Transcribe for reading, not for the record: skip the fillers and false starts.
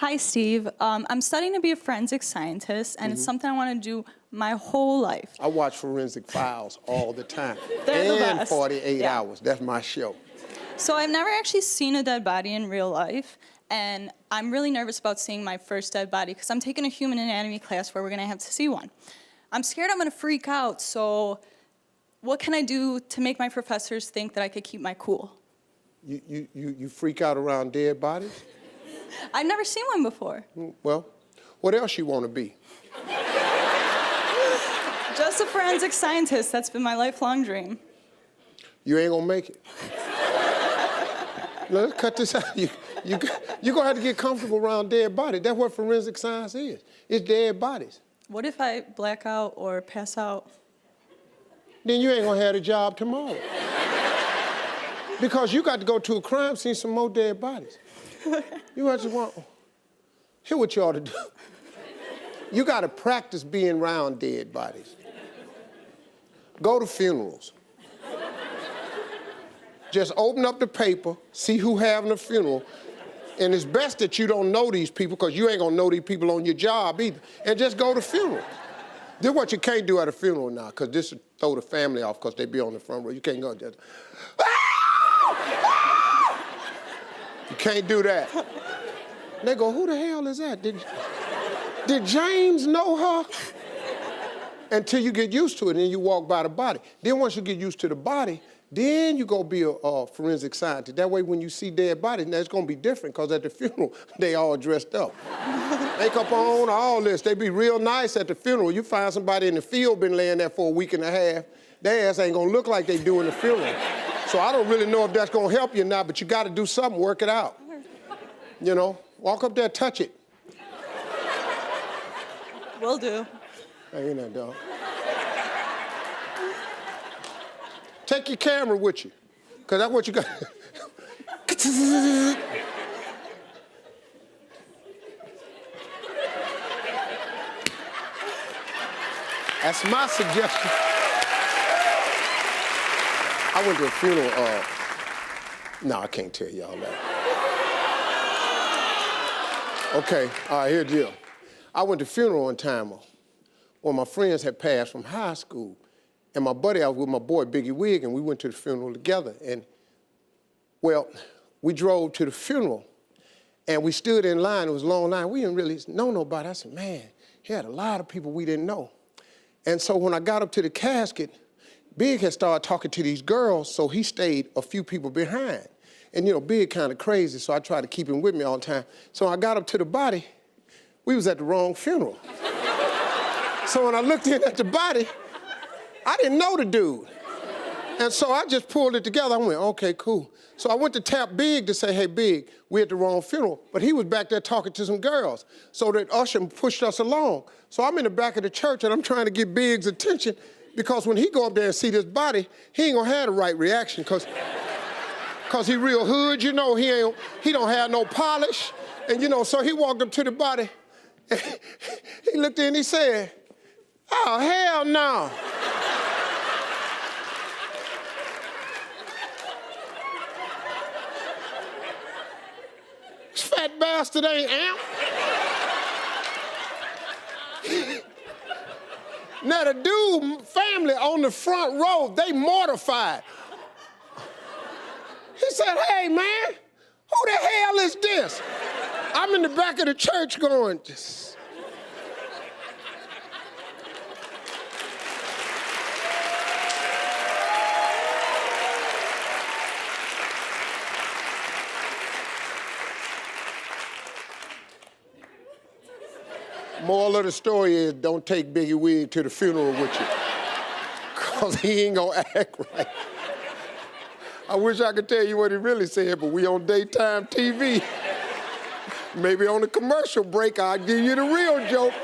Hi, Steve. I'm studying to be a forensic scientist, and it's something I want to do my whole life. I watch Forensic Files all the time. They're the and best. 48 Yeah. Hours. That's my show. So I've never actually seen a dead body in real life, and I'm really nervous about seeing my first dead body because I'm taking a human anatomy class where we're going to have to see one. I'm scared I'm going to freak out, so what can I do to make my professors think that I could keep my cool? You freak out around dead bodies? I've never seen one before. Well, what else you want to be? Just a forensic scientist. That's been my lifelong dream. You ain't gonna make it. Let's cut this out. You're gonna have to get comfortable around dead bodies. That's what forensic science is. It's dead bodies. What if I black out or pass out? Then you ain't gonna have a job tomorrow. Because you got to go to a crime scene, some more dead bodies. You have to want, here's what you ought to do. You got to practice being around dead bodies. Go to funerals. Just open up the paper, see who having a funeral, and it's best that you don't know these people because you ain't gonna know these people on your job either. And just go to funerals. This is what you can't do at a funeral now, because this will throw the family off because they be on the front row. You can't go just, you can't do that. And they go, who the hell is that? Did James know her? Until you get used to it, and then you walk by the body. Then once you get used to the body, then you go be a forensic scientist. That way when you see dead bodies, now it's gonna be different, because at the funeral, they all dressed up. Makeup on, all this. They be real nice at the funeral. You find somebody in the field been laying there for a week and a half, their ass ain't gonna look like they do in the funeral. So I don't really know if that's gonna help you or not, but you gotta do something, work it out. You know, walk up there, touch it. Will do. Ain't that dog? Take your camera with you, because that's what you got. That's my suggestion. I went to a funeral, no, I can't tell y'all that. Okay, all right, here's the deal. I went to a funeral one time when my friends had passed from high school. And my buddy, I was with my boy, Biggie Wig, and we went to the funeral together. And, well, we drove to the funeral, and we stood in line. It was a long line. We didn't really know nobody. I said, man, he had a lot of people we didn't know. And so when I got up to the casket, Big had started talking to these girls, so he stayed a few people behind. And, you know, Big kind of crazy, so I tried to keep him with me all the time. So I got up to the body. We was at the wrong funeral. So when I looked in at the body, I didn't know the dude. And so I just pulled it together. I went, okay, cool. So I went to tap Big to say, hey, Big, we're at the wrong funeral. But he was back there talking to some girls. So that usher pushed us along. So I'm in the back of the church, and I'm trying to get Big's attention, because when he go up there and see this body, he ain't gonna have the right reaction, because he real hood, you know, he don't have no polish. And, you know, so he walked up to the body, and he looked in and he said, oh, hell no. This fat bastard ain't amp. Now the dude family on the front row, they mortified. He said, hey man, who the hell is this? I'm in the back of the church going, just. Moral of the story is, don't take Biggie Wig to the funeral with you, because he ain't gonna act right. I wish I could tell you what he really said, but we on daytime TV. Maybe on a commercial break, I'll give you the real joke.